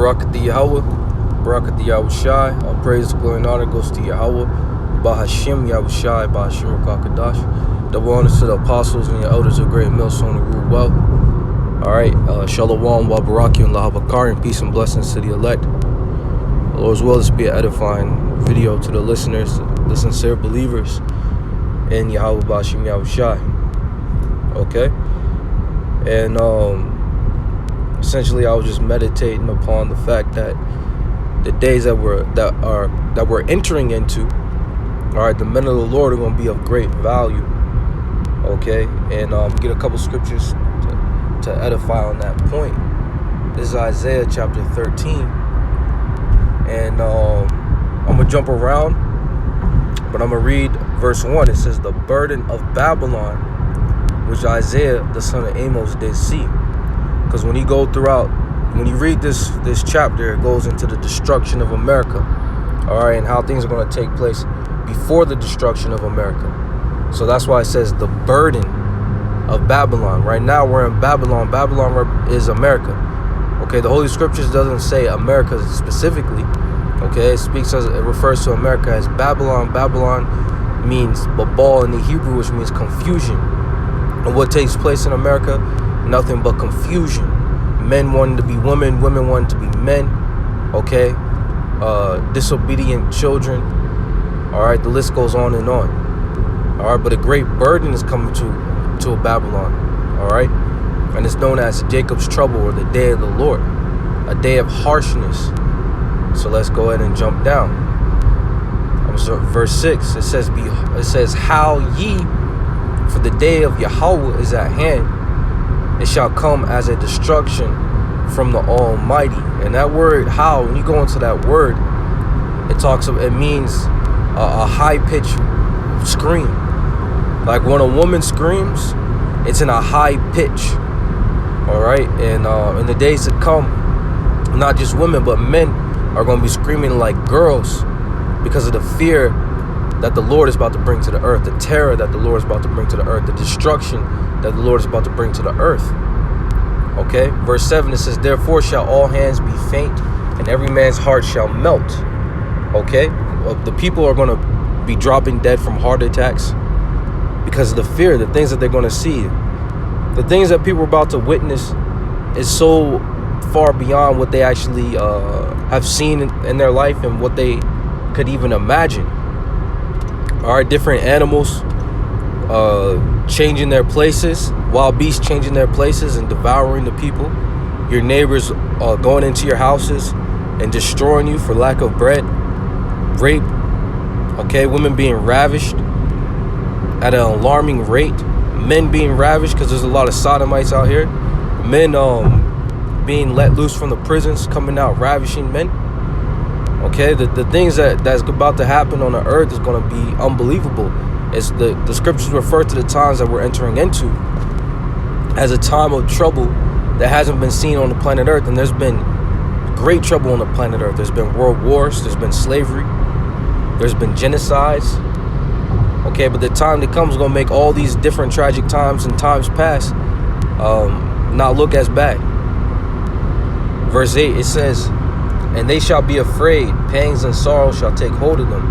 Barak Yahweh, Barak Yahweh Shai. All praise, glory, and honor goes to Yahweh, Bahashim Yahweh Shai, Bahashim Rakakadash. Double honors to the apostles and your elders of great millstone who rule well. Alright, Shalom, wa Baraki, and Lahabakar, and peace and blessings to the elect. The Lord's will, this be an edifying video to the listeners, the sincere believers in Yahweh Bahashim Yahweh Shai. Okay? And essentially I was just meditating upon the fact that the days that we're entering into, all right, the men of the Lord are going to be of great value. Okay, and get a couple scriptures to edify on that point. This is Isaiah chapter 13, and I'm gonna jump around, but I'm gonna read verse 1. It says, "The burden of Babylon, which Isaiah the son of Amos did see." Because when you read this chapter, it goes into the destruction of America, all right, and how things are going to take place before the destruction of America. So that's why it says the burden of Babylon. Right now we're in Babylon. Babylon is America. Okay, the Holy Scriptures doesn't say America specifically. Okay, it refers to America as Babylon. Babylon means Babal in the Hebrew, which means confusion. And what takes place in America? Nothing but confusion. Men wanting to be women, women wanting to be men. Okay, disobedient children. All right, the list goes on and on. All right, but a great burden is coming to Babylon. All right, and it's known as Jacob's trouble, or the day of the Lord, a day of harshness. So let's go ahead and jump down. Verse 6. It says, "How ye, for the day of Yahweh is at hand. It shall come as a destruction from the Almighty." And that word "how," when you go into that word, it means a high-pitched scream. Like when a woman screams, it's in a high pitch. All right, and in the days to come, not just women but men are going to be screaming like girls because of the fear that the Lord is about to bring to the earth, the terror that the Lord is about to bring to the earth, the destruction that the Lord is about to bring to the earth. Okay, verse 7, it says, "Therefore shall all hands be faint, and every man's heart shall melt." Okay, the people are going to be dropping dead from heart attacks because of the fear, the things that they're going to see. The things that people are about to witness is so far beyond what they actually have seen in their life and what they could even imagine. All right, different animals changing their places, wild beasts changing their places and devouring the people. Your neighbors going into your houses and destroying you for lack of bread. Rape. Okay, women being ravished at an alarming rate. Men being ravished because there's a lot of sodomites out here. Men being let loose from the prisons, coming out ravishing men. Okay, the things that's about to happen on the earth is going to be unbelievable. It's the scriptures refer to the times that we're entering into as a time of trouble that hasn't been seen on the planet Earth. And there's been great trouble on the planet Earth. There's been world wars. There's been slavery. There's been genocides. Okay, but the time that comes is going to make all these different tragic times and times past not look as bad. Verse 8, it says, "And they shall be afraid, pangs and sorrow shall take hold of them.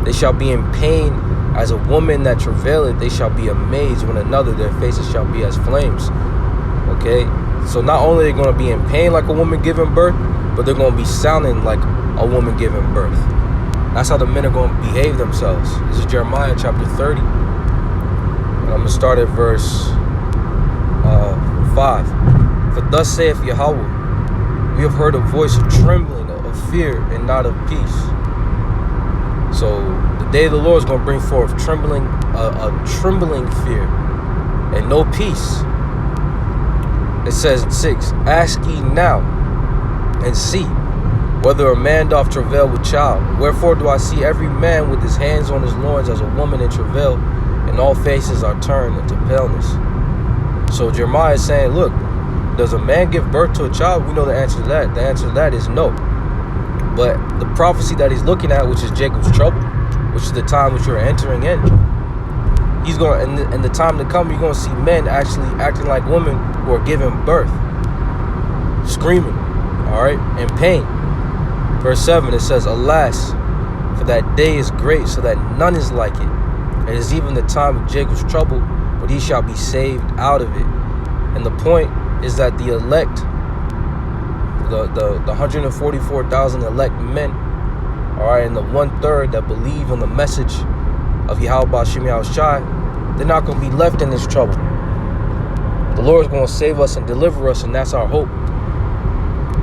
They shall be in pain as a woman that travaileth. They shall be amazed one another, their faces shall be as flames." Okay, so not only are they going to be in pain like a woman giving birth, but they're going to be sounding like a woman giving birth. That's how the men are going to behave themselves. This is Jeremiah chapter 30. And I'm going to start at verse 5. "For thus saith Yahweh, we have heard a voice of trembling, of fear, and not of peace." So the day of the Lord is going to bring forth trembling, a trembling fear, and no peace. It says in 6, "Ask ye now, and see, whether a man doth travail with child. Wherefore do I see every man with his hands on his loins as a woman in travail, and all faces are turned into paleness." So Jeremiah is saying, look, does a man give birth to a child? We know the answer to that. The answer to that is no. But the prophecy that he's looking at, which is Jacob's trouble, which is the time which you're entering in, he's going, in the time to come, you're going to see men actually acting like women who are giving birth, screaming, all right, and pain. Verse 7, it says, alas, for that day is great, so that none is like it. It is even the time of Jacob's trouble, but he shall be saved out of it. And the point is that the elect, the 144,000 elect men, all right, and the 1/3 that believe on the message of Yahweh Bashim Yahushai, they're not going to be left in this trouble. The Lord is going to save us and deliver us, and that's our hope.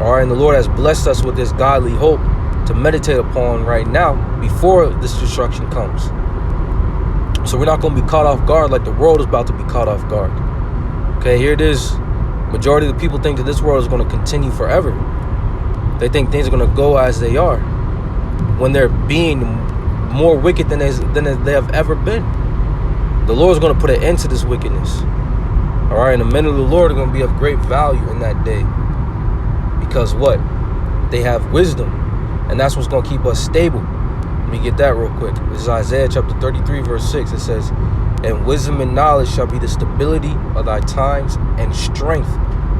All right, and the Lord has blessed us with this godly hope to meditate upon right now before this destruction comes. So we're not going to be caught off guard like the world is about to be caught off guard. Okay, here it is. Majority of the people think that this world is going to continue forever. They think things are going to go as they are, when they're being more wicked than they have ever been. The Lord is going to put an end to this wickedness. All right, and the men of the Lord are going to be of great value in that day. Because what? They have wisdom. And that's what's going to keep us stable. Let me get that real quick. This is Isaiah chapter 33, verse 6. It says, and wisdom and knowledge shall be the stability of thy times and strength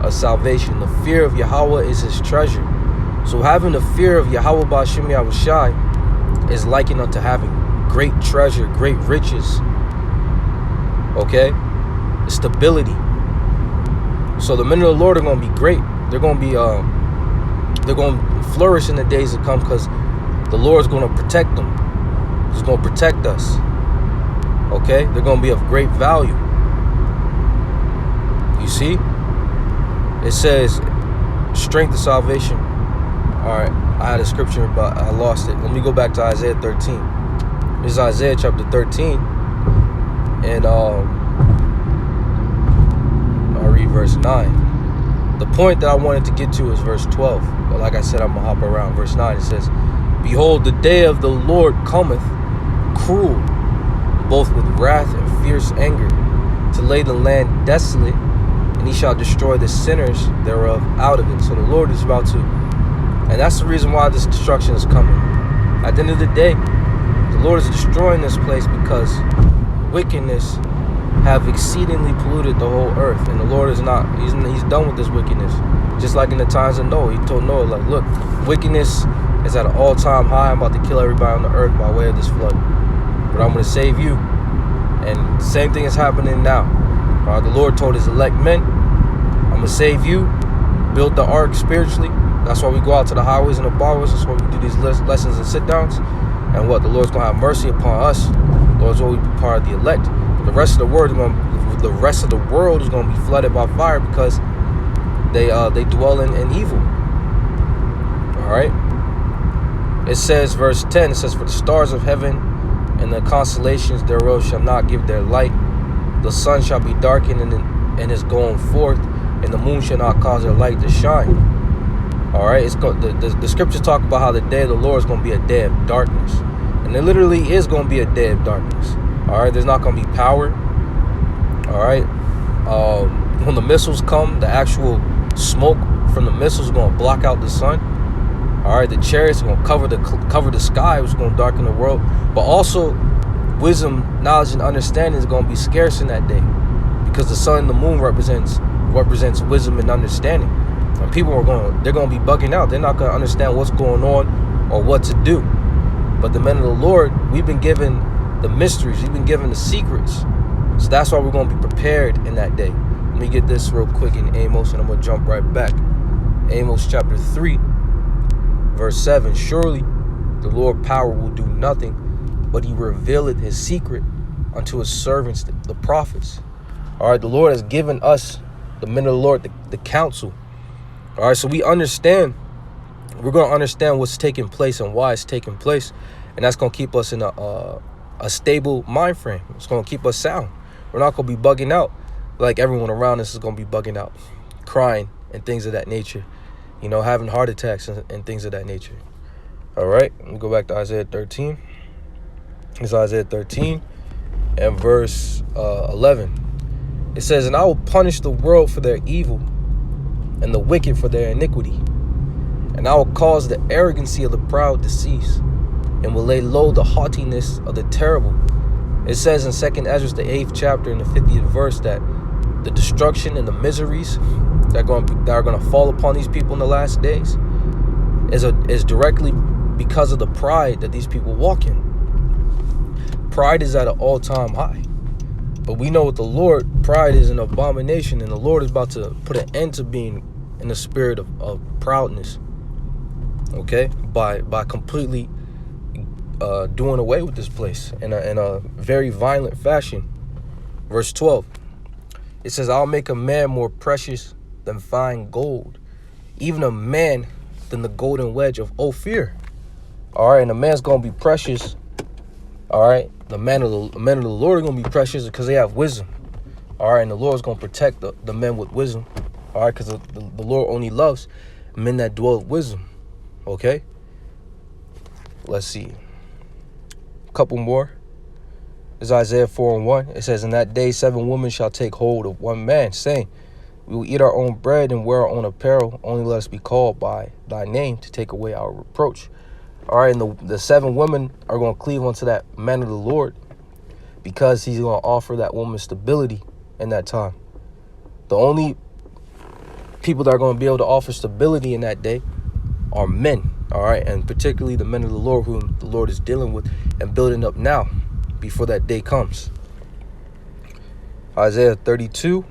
of salvation. The fear of Yahweh is his treasure. So having the fear of Yahweh Bashim Yahushai is likened unto having great treasure, great riches. Okay? Stability. So the men of the Lord are going to be great. They're going to flourish in the days to come, because the Lord is going to protect them. He's going to protect us. Okay? They're going to be of great value. You see? It says strength of salvation. All right, I had a scripture, but I lost it. Let me go back to Isaiah 13. This is Isaiah chapter 13. And I'll read verse 9. The point that I wanted to get to is verse 12. But like I said, I'm going to hop around. Verse 9, it says, behold, the day of the Lord cometh, cruel, both with wrath and fierce anger, to lay the land desolate, and he shall destroy the sinners thereof out of it. So the Lord is about to, and that's the reason why this destruction is coming. At the end of the day, the Lord is destroying this place because wickedness have exceedingly polluted the whole earth. And the Lord is not, he's done with this wickedness. Just like in the times of Noah, he told Noah, like, look, wickedness is at an all-time high. I'm about to kill everybody on the earth by way of this flood. But I'm going to save you. And the same thing is happening now. The Lord told his elect men, I'm going to save you, build the ark spiritually. That's why we go out to the highways and the byways. That's why we do these lessons and sit-downs. And what? The Lord's going to have mercy upon us. The Lord's always be part of the elect. The rest of the world is going to be flooded by fire because they dwell in evil. All right. It says, verse 10, it says, for the stars of heaven and the constellations thereof shall not give their light. The sun shall be darkened and is going forth, and the moon shall not cause their light to shine. All right, the scriptures talk about how the day of the Lord is going to be a day of darkness. And it literally is going to be a day of darkness. All right, there's not going to be power. All right, when the missiles come, the actual smoke from the missiles is going to block out the sun. All right, the chariots are going to cover the sky, which is going to darken the world. But also, wisdom, knowledge, and understanding is going to be scarce in that day, because the sun and the moon represents wisdom and understanding. And people they're going to be bugging out. They're not going to understand what's going on or what to do. But the men of the Lord, we've been given the mysteries. We've been given the secrets. So that's why we're going to be prepared in that day. Let me get this real quick in Amos, and I'm going to jump right back. Amos chapter 3, verse 7. Surely the Lord power will do nothing, but he revealeth his secret unto his servants, the prophets. All right, the Lord has given us, the men of the Lord, the counsel. All right, so we're going to understand what's taking place and why it's taking place. And that's going to keep us in a stable mind frame. It's going to keep us sound. We're not going to be bugging out like everyone around us is going to be bugging out, crying and things of that nature, having heart attacks and things of that nature. All right, let me go back to Isaiah 13. It's Isaiah 13 and verse 11. It says, and I will punish the world for their evil and the wicked for their iniquity. And I will cause the arrogancy of the proud to cease, and will lay low the haughtiness of the terrible. It says in 2 Ezra, the 8th chapter, in the 50th verse, that the destruction and the miseries that are going to fall upon these people in the last days is directly because of the pride that these people walk in. Pride is at an all-time high. But we know with the Lord, pride is an abomination, and the Lord is about to put an end to being in the spirit of proudness. Okay? By completely doing away with this place in a very violent fashion. Verse 12. It says, I'll make a man more precious than fine gold, even a man than the golden wedge of Ophir. All right, and a man's going to be precious. All right, the men of the Lord are going to be precious because they have wisdom. All right, and the Lord's going to protect the men with wisdom. All right, because the Lord only loves men that dwell with wisdom. Okay, let's see. A couple more. It's Isaiah 4:1. It says, in that day 7 women shall take hold of one man, saying, we will eat our own bread and wear our own apparel. Only let us be called by thy name to take away our reproach. All right, and the 7 women are going to cleave unto that man of the Lord because he's going to offer that woman stability in that time. The only people that are going to be able to offer stability in that day are men. All right, and particularly the men of the Lord whom the Lord is dealing with and building up now before that day comes. Isaiah 32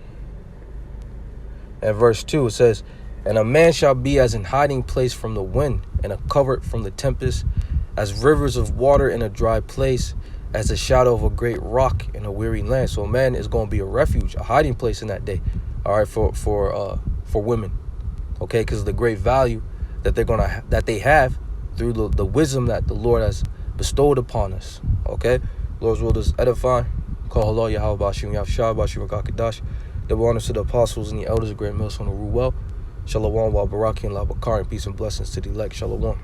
and verse 2, it says, and a man shall be as an hiding place from the wind, and a covert from the tempest, as rivers of water in a dry place, as the shadow of a great rock in a weary land. So a man is going to be a refuge, a hiding place in that day. All right, for women, okay, because of the great value that they have through the wisdom that the Lord has bestowed upon us. Okay, Lord's will is edifying. Call Allah Yahweh Bashim Yahshua Bashim Kakadash. Double honors to the apostles and the elders of great mills on the Ruwell. Shalom wa baraki and la bakar, and peace and blessings to the elect. Shalom.